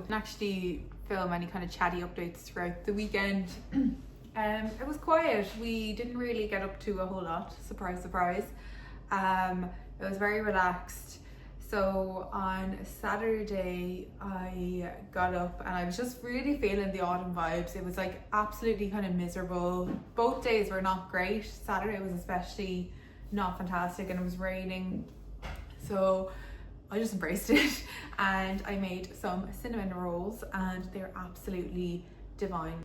didn't actually film any kind of chatty updates throughout the weekend. It was quiet. We didn't really get up to a whole lot, surprise, surprise. It was very relaxed. So on Saturday I got up and I was just really feeling the autumn vibes. It was like absolutely kind of miserable. Both days were not great. Saturday was especially not fantastic and it was raining. So I just embraced it and I made some cinnamon rolls and they're absolutely divine.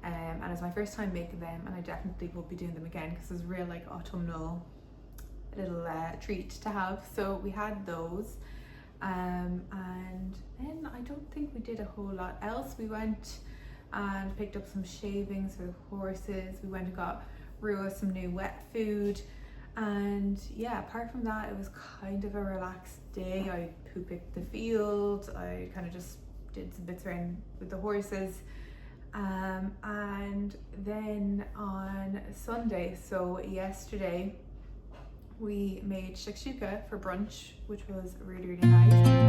and it's my first time making them, and I definitely will be doing them again because it's a real like autumnal little treat to have. So we had those, and then I don't think we did a whole lot else. We went and picked up some shavings for the horses. We went and got Rua some new wet food, and yeah, apart from that, it was kind of a relaxed day. I poo-picked the field, I kind of just did some bits around with the horses, and then on Sunday, so yesterday, we made shakshuka for brunch, which was really, really nice.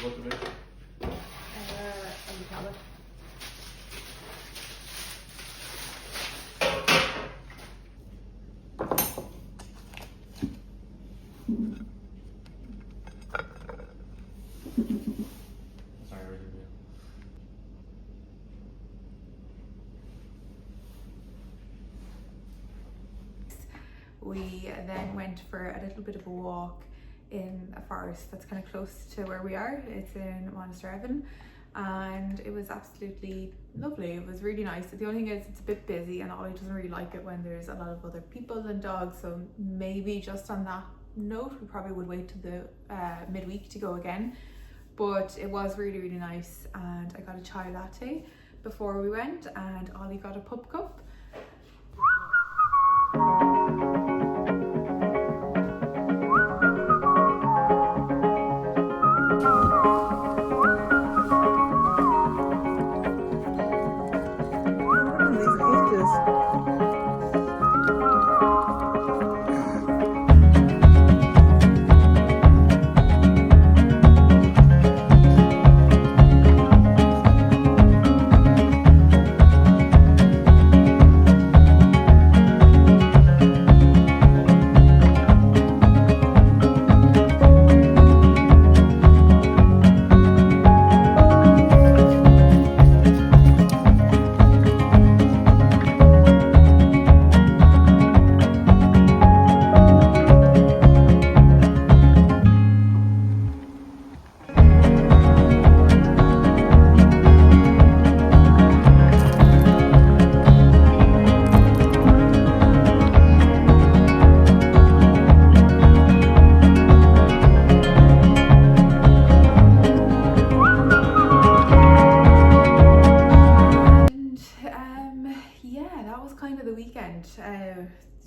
What to make? Avocado. Sorry, I already did. We then went for a little bit of a walk in a forest that's kind of close to where we are. It's in Monasterevin, and it was absolutely lovely. It was really nice. The only thing is it's a bit busy, and Ollie doesn't really like it when there's a lot of other people and dogs, so maybe just on that note we probably would wait till the midweek to go again. But it was really nice, and I got a chai latte before we went, and Ollie got a pup cup.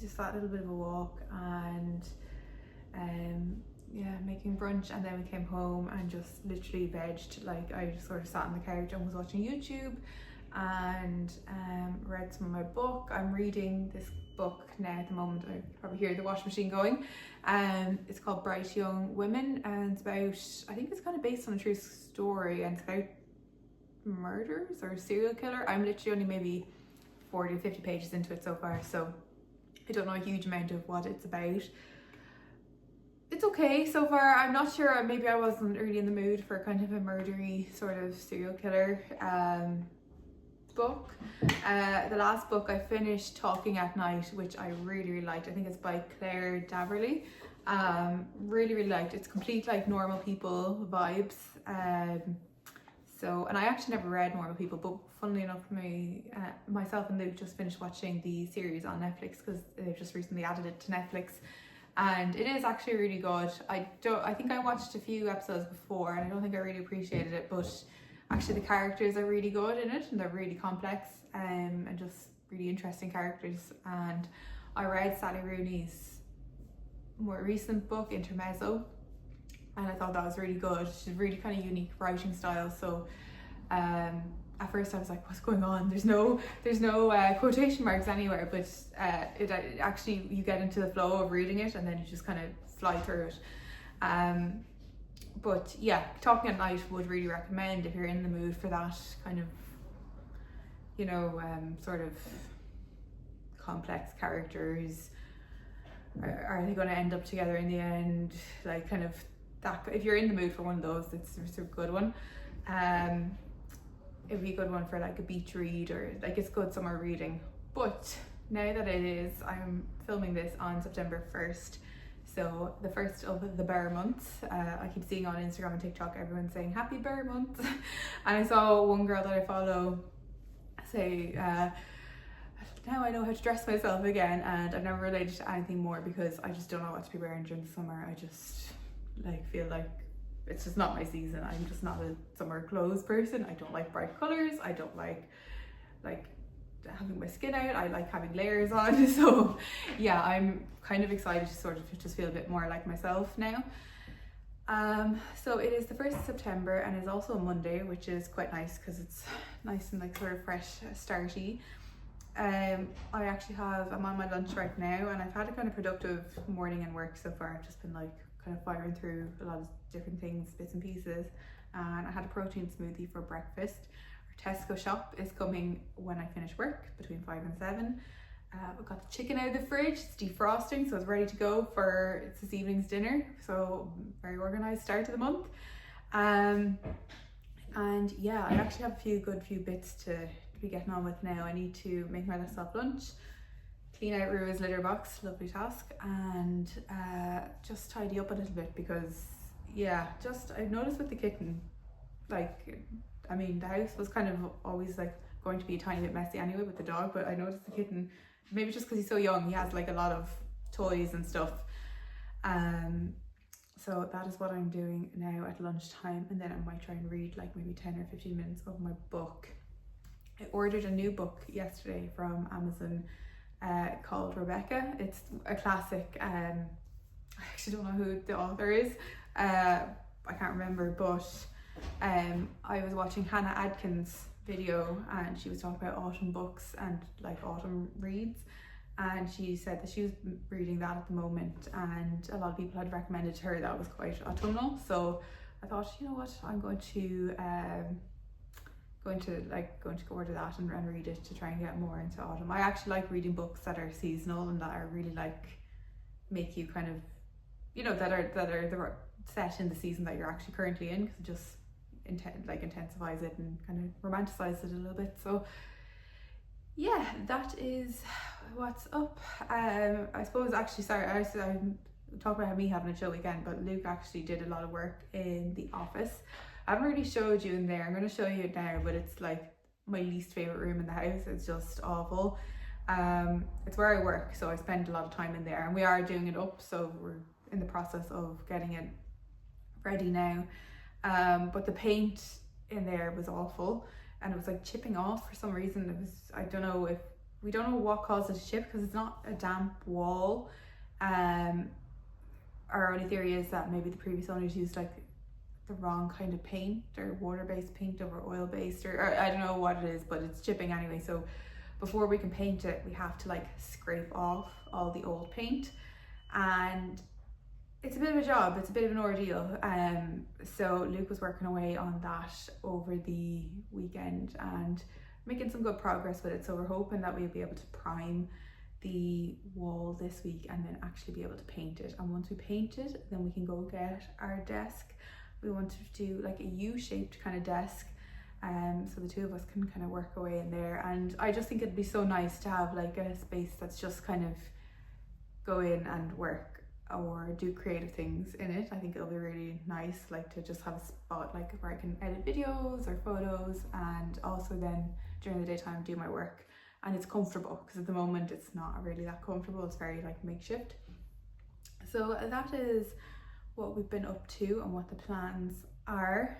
Just that little bit of a walk, and yeah, making brunch, and then we came home and just literally vegged. Like, I just sort of sat on the couch and was watching YouTube and read some of my book. I'm reading this book now at the moment. I probably hear the washing machine going. It's called Bright Young Women, and it's about, I think it's kind of based on a true story, and it's about murders or serial killer. I'm literally only maybe 40 or 50 pages into it so far, so I don't know a huge amount of what it's about. It's okay so far. I'm not sure, maybe I wasn't really in the mood for kind of a murdery sort of serial killer book. The last book I finished, Talking at Night, which I really liked. I think it's by Claire Daverley. Really liked it. It's complete like Normal People vibes. And I actually never read Normal People, but funnily enough, myself and Luke just finished watching the series on Netflix because they've just recently added it to Netflix, and it is actually really good. I think I watched a few episodes before, and I don't think I really appreciated it, but actually the characters are really good in it, and they're really complex and just really interesting characters. And I read Sally Rooney's more recent book, Intermezzo, and I thought that was really good. She's really kind of unique writing style. So at first I was like, what's going on? There's no quotation marks anywhere, but it actually, you get into the flow of reading it, and then you just kind of fly through it. But yeah, Talking at Night would really recommend if you're in the mood for that kind of, you know, sort of complex characters. Are they going to end up together in the end? Like, kind of that. If you're in the mood for one of those, it's a good one. It'd be a good one for like a beach read, or like it's good summer reading. But now that I'm filming this on September 1st, so the first of the bear month. I keep seeing on Instagram and TikTok everyone saying happy bear month, and I saw one girl that I follow say, now I know how to dress myself again, and I've never related to anything more, because I just don't know what to be wearing during the summer. I just feel like it's just not my season. I'm just not a summer clothes person. I don't like bright colors. I don't like having my skin out. I like having layers on. So yeah, I'm kind of excited to sort of just feel a bit more like myself now. So it is the 1st of September, and it's also a Monday, which is quite nice because it's nice and like sort of fresh, starty. I'm on my lunch right now, and I've had a kind of productive morning and work so far. I've just been like kind of firing through a lot of different things, bits and pieces, and I had a protein smoothie for breakfast. Our Tesco shop is coming when I finish work between 5 and 7. We've got the chicken out of the fridge, it's defrosting, so it's ready to go for this evening's dinner. So very organized start to the month. And yeah, I actually have a few bits to be getting on with now. I need to make myself lunch, clean out Rua's litter box, lovely task, and just tidy up a little bit because yeah, just I noticed with the kitten, like, I mean the house was kind of always like going to be a tiny bit messy anyway with the dog, but I noticed the kitten, maybe just because he's so young, he has like a lot of toys and stuff. So that is what I'm doing now at lunchtime, and then I might try and read like maybe 10 or 15 minutes of my book. I ordered a new book yesterday from Amazon called Rebecca. It's a classic. I actually don't know who the author is. I can't remember, but I was watching Hannah Adkins' video and she was talking about autumn books and like autumn reads, and she said that she was reading that at the moment, and a lot of people had recommended to her that was quite autumnal. So I thought, you know what, I'm going to order that and read it to try and get more into autumn. I actually like reading books that are seasonal and that are really like make you kind of, you know, that are set in the season that you're actually currently in, because it just intensifies it and kind of romanticizes it a little bit. So yeah, that is what's up. I suppose actually, sorry, I talk about me having a chill weekend, but Luke actually did a lot of work in the office. I haven't really showed you in there. I'm going to show you it now, but it's like my least favorite room in the house. It's just awful. It's where I work, so I spend a lot of time in there, and we are doing it up, so we're in the process of getting it ready now. But the paint in there was awful, and it was like chipping off for some reason. It was, we don't know what caused it to chip, because it's not a damp wall. Our only theory is that maybe the previous owners used like the wrong kind of paint, or water-based paint over oil-based, or I don't know what it is, but it's chipping anyway. So before we can paint it, we have to like scrape off all the old paint, and it's a bit of a job, it's a bit of an ordeal. So Luke was working away on that over the weekend and making some good progress with it. So we're hoping that we'll be able to prime the wall this week and then actually be able to paint it. And once we paint it, then we can go get our desk. We want to do like a U-shaped kind of desk, so the two of us can kind of work away in there. And I just think it'd be so nice to have like a space that's just kind of go in and work or do creative things in it. I think it'll be really nice, like to just have a spot like where I can edit videos or photos, and also then during the daytime do my work. And it's comfortable, because at the moment it's not really that comfortable. It's very like makeshift. So that is what we've been up to and what the plans are.